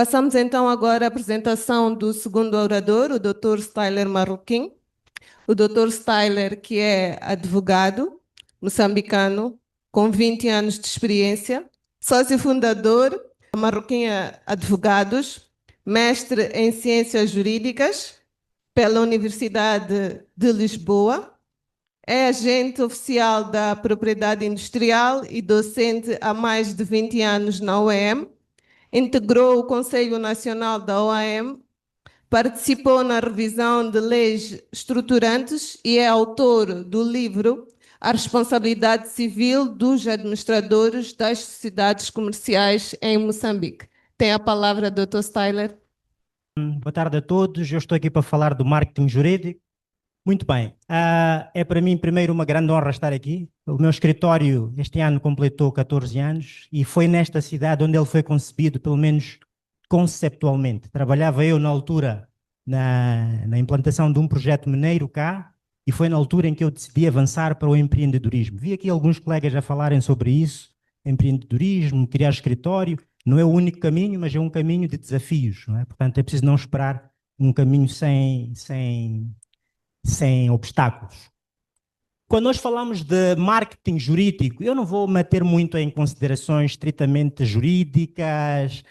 Passamos então agora à apresentação do segundo orador, o Dr. Styler Marroquim. O Dr. Styler, que é advogado moçambicano, com 20 anos de experiência, sócio fundador da Marroquinha Advogados, mestre em Ciências Jurídicas pela Universidade de Lisboa, é agente oficial da propriedade industrial e docente há mais de 20 anos na OEM, integrou o Conselho Nacional da OAM, participou na revisão de leis estruturantes e é autor do livro A Responsabilidade Civil dos Administradores das Sociedades Comerciais em Moçambique. Tem a palavra, Dr. Styler. Boa tarde a todos. Eu estou aqui para falar do marketing jurídico. Muito bem. É para mim, primeiro, uma grande honra estar aqui. O meu escritório este ano completou 14 anos e foi nesta cidade onde ele foi concebido, pelo menos conceptualmente. Trabalhava eu na altura na implantação de um projeto mineiro cá e foi na altura em que eu decidi avançar para o empreendedorismo. Vi aqui alguns colegas a falarem sobre isso, empreendedorismo, criar escritório. Não é o único caminho, mas é um caminho de desafios, não é? Portanto, é preciso não esperar um caminho sem obstáculos. Quando nós falamos de marketing jurídico, eu não vou meter muito em considerações estritamente jurídicas,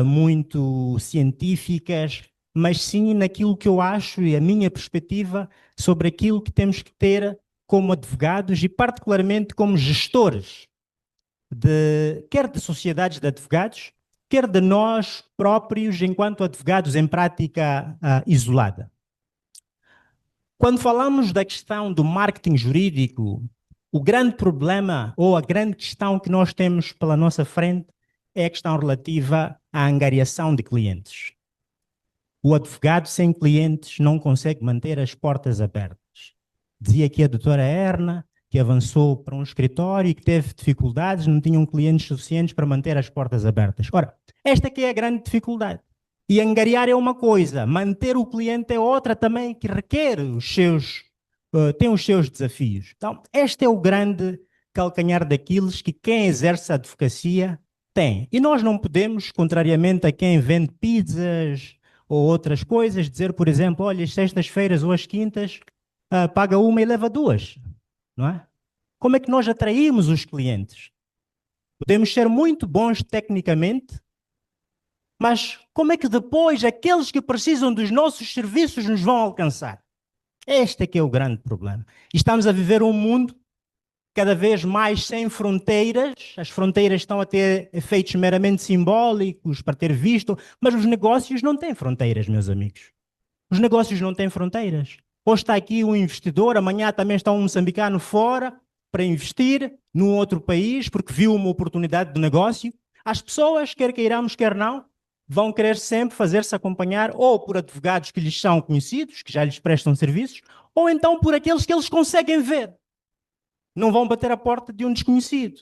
muito científicas, mas sim naquilo que eu acho e a minha perspectiva sobre aquilo que temos que ter como advogados e particularmente como gestores, quer de sociedades de advogados, quer de nós próprios enquanto advogados em prática isolada. Quando falamos da questão do marketing jurídico, o grande problema ou a grande questão que nós temos pela nossa frente é a questão relativa à angariação de clientes. O advogado sem clientes não consegue manter as portas abertas. Dizia aqui a doutora Erna que avançou para um escritório e que teve dificuldades, não tinham clientes suficientes para manter as portas abertas. Ora, esta aqui é a grande dificuldade. E angariar é uma coisa, manter o cliente é outra também, que requer tem os seus desafios. Então, este é o grande calcanhar daqueles que quem exerce a advocacia tem. E nós não podemos, contrariamente a quem vende pizzas ou outras coisas, dizer, por exemplo, olha, as sextas-feiras ou as quintas, paga uma e leva duas, não é? Como é que nós atraímos os clientes? Podemos ser muito bons tecnicamente, mas como é que depois aqueles que precisam dos nossos serviços nos vão alcançar? Este é que é o grande problema. E estamos a viver um mundo cada vez mais sem fronteiras. As fronteiras estão a ter efeitos meramente simbólicos para ter visto, mas os negócios não têm fronteiras, meus amigos. Os negócios não têm fronteiras. Hoje está aqui um investidor, amanhã também está um moçambicano fora para investir num outro país porque viu uma oportunidade de negócio. As pessoas, quer queiramos, quer não, vão querer sempre fazer-se acompanhar ou por advogados que lhes são conhecidos, que já lhes prestam serviços, ou então por aqueles que eles conseguem ver. Não vão bater a porta de um desconhecido.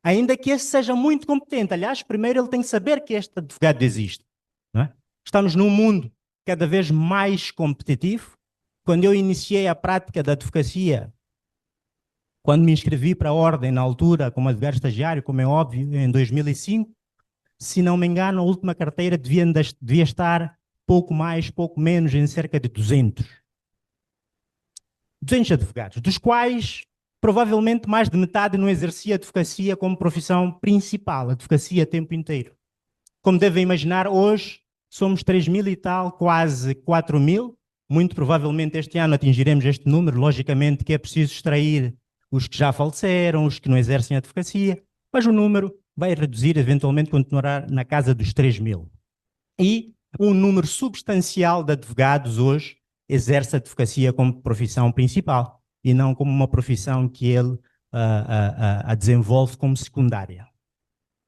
Ainda que esse seja muito competente. Aliás, primeiro ele tem que saber que este advogado existe. Não é? Estamos num mundo cada vez mais competitivo. Quando eu iniciei a prática da advocacia, quando me inscrevi para a ordem na altura como advogado estagiário, como é óbvio, em 2005, se não me engano, a última carteira devia estar pouco mais, pouco menos, em cerca de 200 advogados, dos quais provavelmente mais de metade não exercia advocacia como profissão principal, advocacia a tempo inteiro. Como devem imaginar, hoje somos 3.000 e tal, quase 4.000. Muito provavelmente este ano atingiremos este número. Logicamente que é preciso extrair os que já faleceram, os que não exercem advocacia, mas o número vai reduzir, eventualmente continuará na casa dos 3.000. E um número substancial de advogados hoje exerce a advocacia como profissão principal e não como uma profissão que ele a desenvolve como secundária.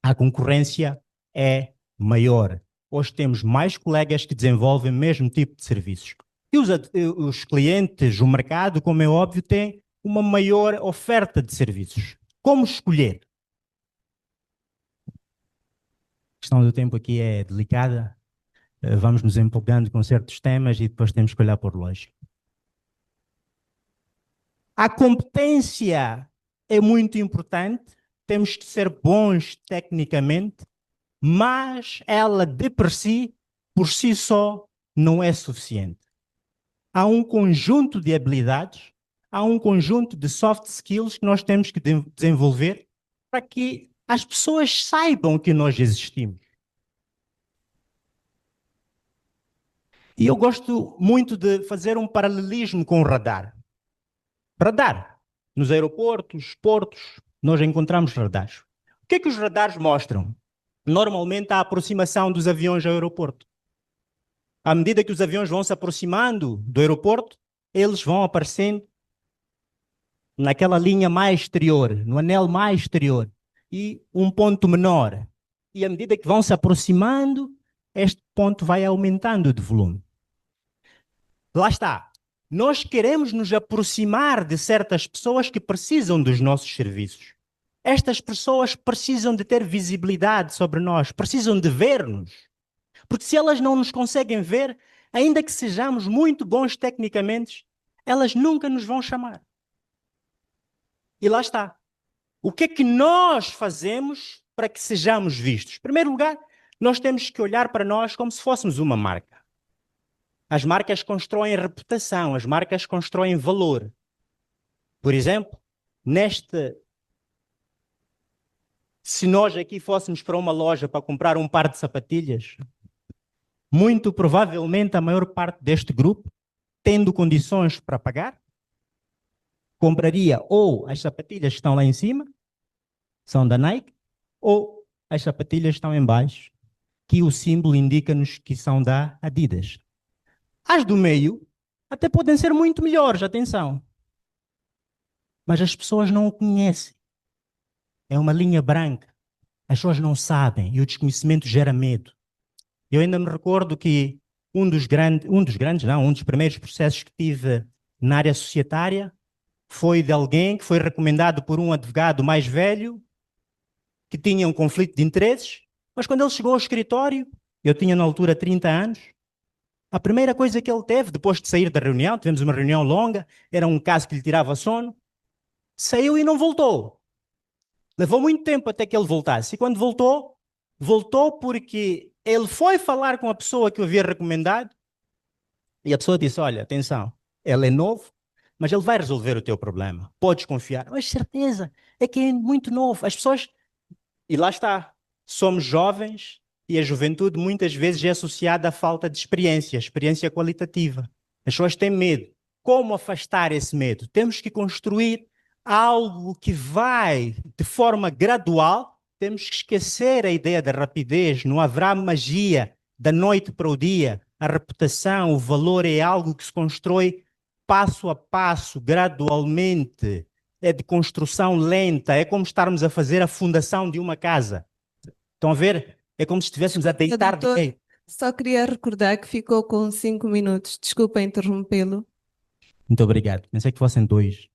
A concorrência é maior. Hoje temos mais colegas que desenvolvem o mesmo tipo de serviços. E os clientes, o mercado, como é óbvio, tem uma maior oferta de serviços. Como escolher? A questão do tempo aqui é delicada. Vamos nos empolgando com certos temas e depois temos que olhar por longe. A competência é muito importante. Temos que ser bons tecnicamente, mas ela de por si só, não é suficiente. Há um conjunto de habilidades, há um conjunto de soft skills que nós temos que desenvolver para que as pessoas saibam que nós existimos. E eu gosto muito de fazer um paralelismo com o radar. Radar. Nos aeroportos, portos, nós encontramos radares. O que é que os radares mostram? Normalmente a aproximação dos aviões ao aeroporto. À medida que os aviões vão se aproximando do aeroporto, eles vão aparecendo naquela linha mais exterior, no anel mais exterior, e um ponto menor. E à medida que vão se aproximando, este ponto vai aumentando de volume. Lá está. Nós queremos nos aproximar de certas pessoas que precisam dos nossos serviços. Estas pessoas precisam de ter visibilidade sobre nós, precisam de ver-nos. Porque se elas não nos conseguem ver, ainda que sejamos muito bons tecnicamente, elas nunca nos vão chamar. E lá está. O que é que nós fazemos para que sejamos vistos? Em primeiro lugar, nós temos que olhar para nós como se fôssemos uma marca. As marcas constroem reputação, as marcas constroem valor. Por exemplo, se nós aqui fôssemos para uma loja para comprar um par de sapatilhas, muito provavelmente a maior parte deste grupo, tendo condições para pagar, compraria ou as sapatilhas que estão lá em cima, são da Nike, ou as sapatilhas que estão em baixo, que o símbolo indica-nos que são da Adidas. As do meio até podem ser muito melhores, atenção. Mas as pessoas não o conhecem. É uma linha branca. As pessoas não sabem e o desconhecimento gera medo. Eu ainda me recordo que um dos primeiros processos que tive na área societária foi de alguém que foi recomendado por um advogado mais velho que tinha um conflito de interesses, mas quando ele chegou ao escritório, eu tinha na altura 30 anos, a primeira coisa que ele teve, depois de sair da reunião, tivemos uma reunião longa, era um caso que lhe tirava sono, saiu e não voltou. Levou muito tempo até que ele voltasse. E quando voltou, voltou porque ele foi falar com a pessoa que o havia recomendado e a pessoa disse, olha, atenção, ele é novo, mas ele vai resolver o teu problema. Podes confiar. Mas certeza, é que é muito novo. As pessoas... E lá está. Somos jovens e a juventude muitas vezes é associada à falta de experiência qualitativa. As pessoas têm medo. Como afastar esse medo? Temos que construir algo que vai de forma gradual. Temos que esquecer a ideia da rapidez. Não haverá magia da noite para o dia. A reputação, o valor é algo que se constrói passo a passo, gradualmente. É de construção lenta. É como estarmos a fazer a fundação de uma casa. Estão a ver? É como se estivéssemos a deitar Doutor, dinheiro. só queria recordar que ficou com 5 minutos. Desculpa interrompê-lo. Muito obrigado. Pensei que fossem 2.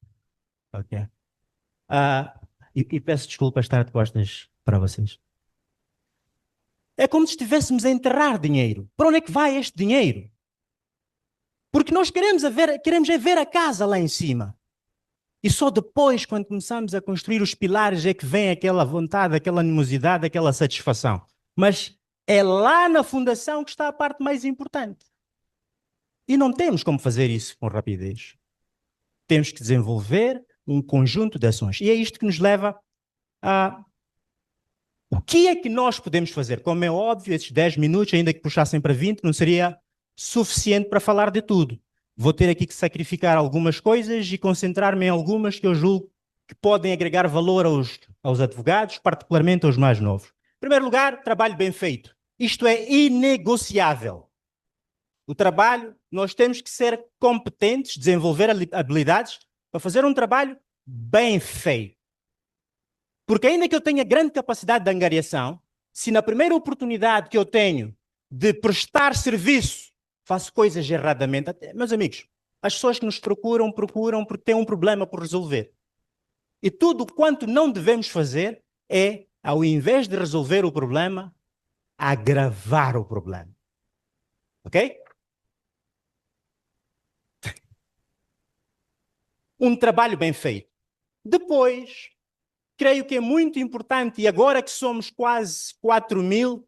Ok. E peço desculpa estar de costas para vocês. É como se estivéssemos a enterrar dinheiro. Para onde é que vai este dinheiro? Porque nós queremos é ver a casa lá em cima. E só depois, quando começamos a construir os pilares, é que vem aquela vontade, aquela animosidade, aquela satisfação. Mas é lá na fundação que está a parte mais importante. E não temos como fazer isso com rapidez. Temos que desenvolver um conjunto de ações. E é isto que nos leva a... O que é que nós podemos fazer? Como é óbvio, esses 10 minutos, ainda que puxassem para 20, não seria suficiente para falar de tudo. Vou ter aqui que sacrificar algumas coisas e concentrar-me em algumas que eu julgo que podem agregar valor aos advogados, particularmente aos mais novos. Em primeiro lugar, trabalho bem feito. Isto é inegociável. O trabalho, nós temos que ser competentes, desenvolver habilidades para fazer um trabalho bem feito. Porque ainda que eu tenha grande capacidade de angariação, se na primeira oportunidade que eu tenho de prestar serviço, faço coisas erradamente, meus amigos, as pessoas que nos procuram porque têm um problema por resolver. E tudo quanto não devemos fazer é, ao invés de resolver o problema, agravar o problema. Ok? Um trabalho bem feito. Depois creio que é muito importante, e agora que somos quase 4.000,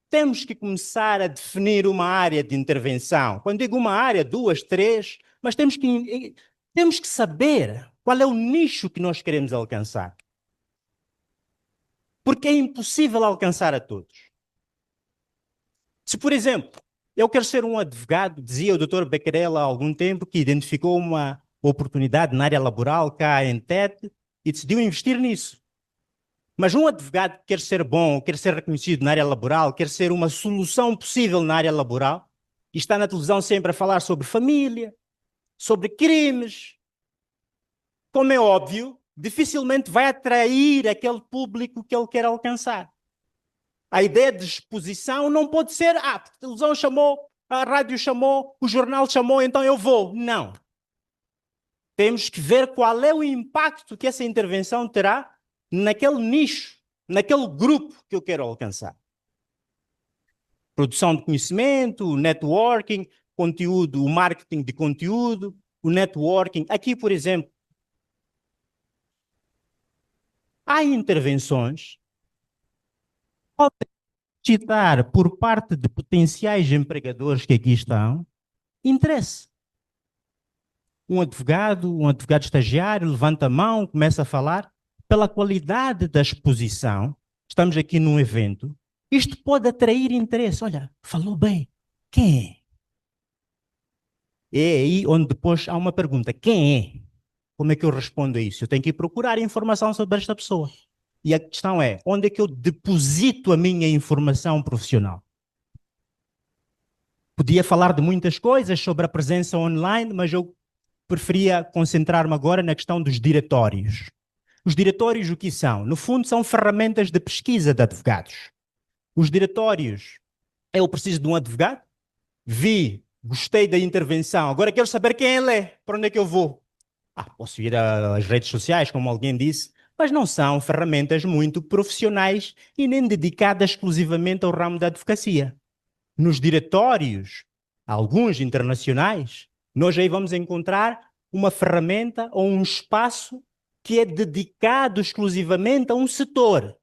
temos que começar a definir uma área de intervenção. Quando digo uma área, 2, 3, mas temos que saber qual é o nicho que nós queremos alcançar. Porque é impossível alcançar a todos. Se, por exemplo, eu quero ser um advogado, dizia o Dr. Becquerel há algum tempo, que identificou uma oportunidade na área laboral cá em Tete e decidiu investir nisso. Mas um advogado que quer ser bom, quer ser reconhecido na área laboral, quer ser uma solução possível na área laboral, e está na televisão sempre a falar sobre família, sobre crimes, como é óbvio, dificilmente vai atrair aquele público que ele quer alcançar. A ideia de exposição não pode ser, a televisão chamou, a rádio chamou, o jornal chamou, então eu vou. Não. Temos que ver qual é o impacto que essa intervenção terá naquele nicho, naquele grupo que eu quero alcançar. Produção de conhecimento, networking, conteúdo, o marketing de conteúdo, o networking. Aqui, por exemplo, há intervenções que podem suscitar por parte de potenciais empregadores que aqui estão interesse. Um advogado estagiário, levanta a mão, começa a falar. Pela qualidade da exposição, estamos aqui num evento, isto pode atrair interesse. Olha, falou bem. Quem é? É aí onde depois há uma pergunta. Quem é? Como é que eu respondo a isso? Eu tenho que ir procurar informação sobre esta pessoa. E a questão é, onde é que eu deposito a minha informação profissional? Podia falar de muitas coisas sobre a presença online, mas eu preferia concentrar-me agora na questão dos diretórios. Os diretórios o que são? No fundo, são ferramentas de pesquisa de advogados. Os diretórios, eu preciso de um advogado, gostei da intervenção, agora quero saber quem ele é, para onde é que eu vou? Posso ir às redes sociais, como alguém disse, mas não são ferramentas muito profissionais e nem dedicadas exclusivamente ao ramo da advocacia. Nos diretórios, alguns internacionais, nós aí vamos encontrar uma ferramenta ou um espaço que é dedicado exclusivamente a um setor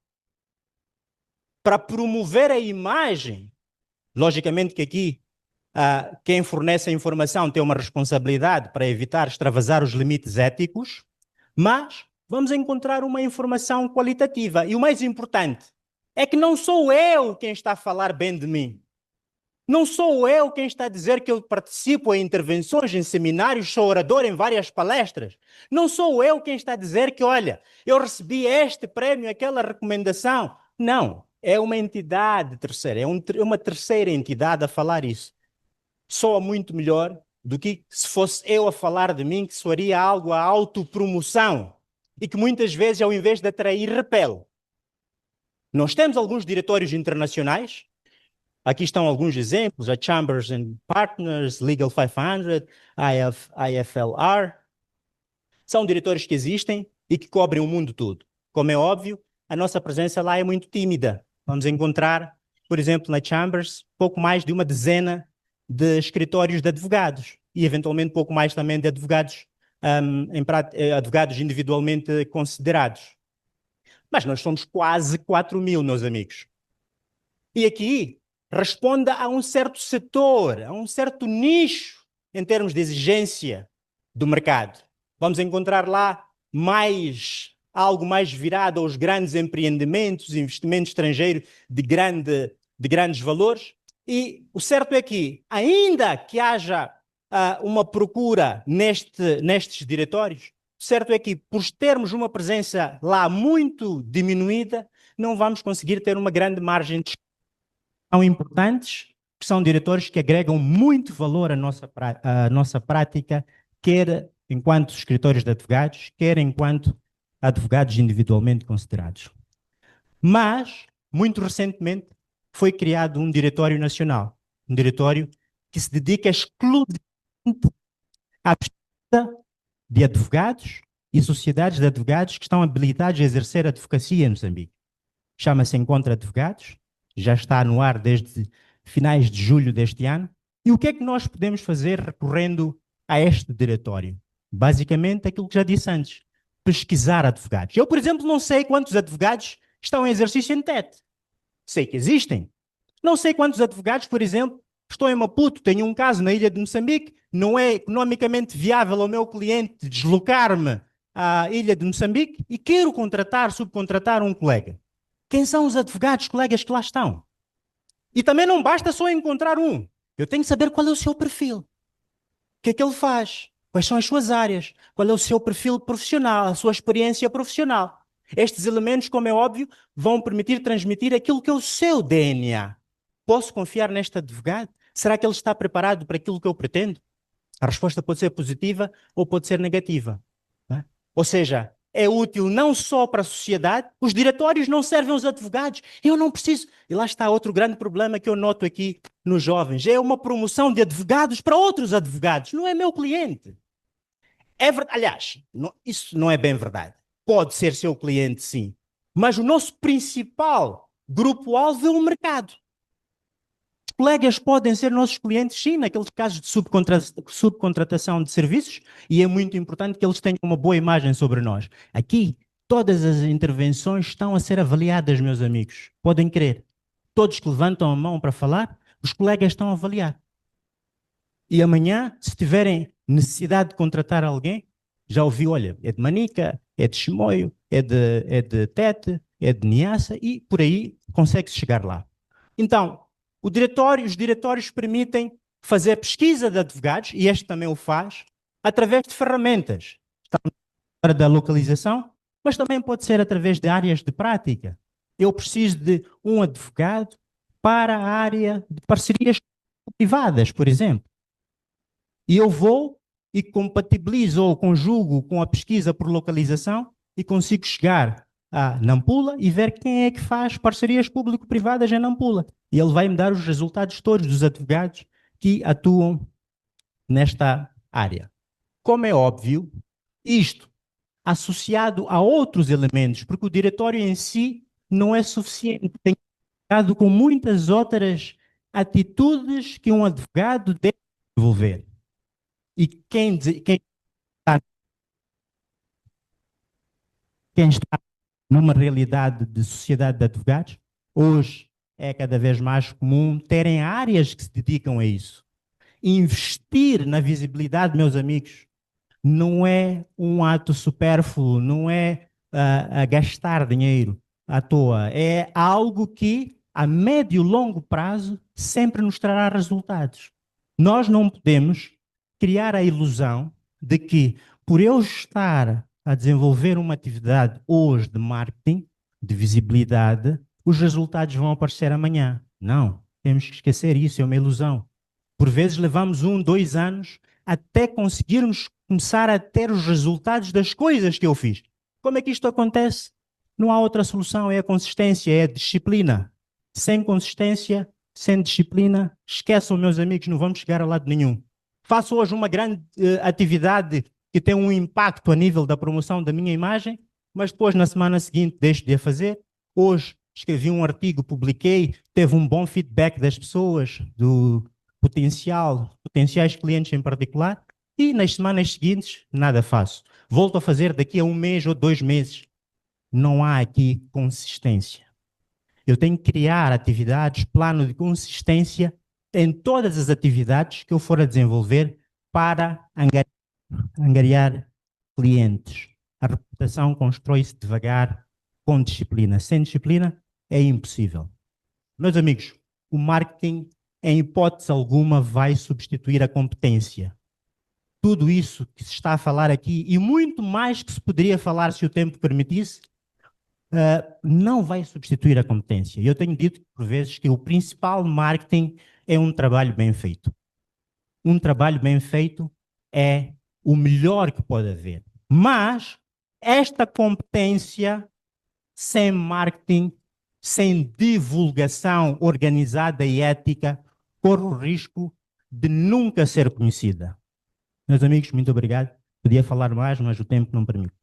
para promover a imagem. Logicamente que aqui quem fornece a informação tem uma responsabilidade para evitar extravasar os limites éticos, mas vamos encontrar uma informação qualitativa. E o mais importante é que não sou eu quem está a falar bem de mim. Não sou eu quem está a dizer que eu participo em intervenções, em seminários, sou orador em várias palestras. Não sou eu quem está a dizer que, olha, eu recebi este prémio, aquela recomendação. Não, é uma entidade terceira, é uma terceira entidade a falar isso. Soa muito melhor do que se fosse eu a falar de mim, que soaria algo a autopromoção e que muitas vezes, ao invés de atrair, repele. Nós temos alguns diretórios internacionais. Aqui estão alguns exemplos, a Chambers and Partners, Legal 500, IFLR. São diretórios que existem e que cobrem o mundo todo. Como é óbvio, a nossa presença lá é muito tímida. Vamos encontrar, por exemplo, na Chambers, pouco mais de uma dezena de escritórios de advogados e, eventualmente, pouco mais também de advogados, advogados individualmente considerados. Mas nós somos quase 4.000, meus amigos. E aqui responda a um certo setor, a um certo nicho em termos de exigência do mercado. Vamos encontrar lá algo mais virado aos grandes empreendimentos, investimento estrangeiro de grandes valores. E o certo é que, ainda que haja uma procura nestes diretórios, o certo é que, por termos uma presença lá muito diminuída, não vamos conseguir ter uma grande margem de são importantes, que são diretores que agregam muito valor à nossa prática, quer enquanto escritórios de advogados, quer enquanto advogados individualmente considerados. Mas, muito recentemente, foi criado um diretório nacional, um diretório que se dedica exclusivamente à pesquisa de advogados e sociedades de advogados que estão habilitados a exercer advocacia em Moçambique. Chama-se Encontro Advogados, já está no ar desde finais de julho deste ano. E o que é que nós podemos fazer recorrendo a este diretório? Basicamente, aquilo que já disse antes. pesquisar advogados. Eu, por exemplo, não sei quantos advogados estão em exercício em Tete. Sei que existem. Não sei quantos advogados, por exemplo, estou em Maputo, tenho um caso na ilha de Moçambique, não é economicamente viável ao meu cliente deslocar-me à ilha de Moçambique e quero subcontratar um colega. Quem são os advogados, colegas que lá estão? E também não basta só encontrar um. Eu tenho que saber qual é o seu perfil. O que é que ele faz? Quais são as suas áreas? Qual é o seu perfil profissional, a sua experiência profissional? Estes elementos, como é óbvio, vão permitir transmitir aquilo que é o seu DNA. Posso confiar neste advogado? Será que ele está preparado para aquilo que eu pretendo? A resposta pode ser positiva ou pode ser negativa. Não é? Ou seja, é útil não só para a sociedade, os diretórios não servem aos advogados. Eu não preciso. E lá está outro grande problema que eu noto aqui nos jovens. É uma promoção de advogados para outros advogados. Não é meu cliente. É verdade. Aliás, isso não é bem verdade. Pode ser seu cliente, sim. Mas o nosso principal grupo-alvo é o mercado. Colegas podem ser nossos clientes, sim, naqueles casos de subcontratação de serviços, e é muito importante que eles tenham uma boa imagem sobre nós. Aqui, todas as intervenções estão a ser avaliadas, meus amigos. Podem crer. Todos que levantam a mão para falar, os colegas estão a avaliar. E amanhã, se tiverem necessidade de contratar alguém, já ouvi, olha, é de Manica, é de Chimoio, é de Tete, é de Niassa, e por aí consegue-se chegar lá. Então, os diretórios permitem fazer pesquisa de advogados, e este também o faz, através de ferramentas. Está na área da localização, mas também pode ser através de áreas de prática. Eu preciso de um advogado para a área de parcerias privadas, por exemplo. E eu vou e compatibilizo ou conjugo com a pesquisa por localização e consigo chegar a Nampula e ver quem é que faz parcerias público-privadas em Nampula. E ele vai me dar os resultados todos dos advogados que atuam nesta área. Como é óbvio, isto associado a outros elementos, porque o diretório em si não é suficiente, tem cuidado com muitas outras atitudes que um advogado deve desenvolver. E quem está numa realidade de sociedade de advogados, hoje é cada vez mais comum terem áreas que se dedicam a isso. Investir na visibilidade, meus amigos, não é um ato supérfluo, não é a gastar dinheiro à toa. É algo que, a médio e longo prazo, sempre nos trará resultados. Nós não podemos criar a ilusão de que, por eu estar a desenvolver uma atividade hoje de marketing, de visibilidade, os resultados vão aparecer amanhã. Não, temos que esquecer isso, é uma ilusão. Por vezes levamos 1, 2 anos até conseguirmos começar a ter os resultados das coisas que eu fiz. Como é que isto acontece? Não há outra solução, é a consistência, é a disciplina. Sem consistência, sem disciplina, esqueçam, meus amigos, não vamos chegar a lado nenhum. Faço hoje uma grande atividade que tem um impacto a nível da promoção da minha imagem, mas depois, na semana seguinte, deixo de a fazer. Hoje, escrevi um artigo, publiquei, teve um bom feedback das pessoas, do potenciais clientes em particular, e nas semanas seguintes, nada faço. Volto a fazer daqui a 1 mês ou 2 meses. Não há aqui consistência. Eu tenho que criar atividades, plano de consistência em todas as atividades que eu for a desenvolver para angariar clientes. A reputação constrói-se devagar, com disciplina. Sem disciplina, é impossível. Meus amigos, o marketing, em hipótese alguma, vai substituir a competência. Tudo isso que se está a falar aqui, e muito mais que se poderia falar se o tempo permitisse, não vai substituir a competência. Eu tenho dito, por vezes, que o principal marketing é um trabalho bem feito. Um trabalho bem feito é o melhor que pode haver. Mas esta competência, sem marketing, sem divulgação organizada e ética, corre o risco de nunca ser conhecida. Meus amigos, muito obrigado. Podia falar mais, mas o tempo não permite.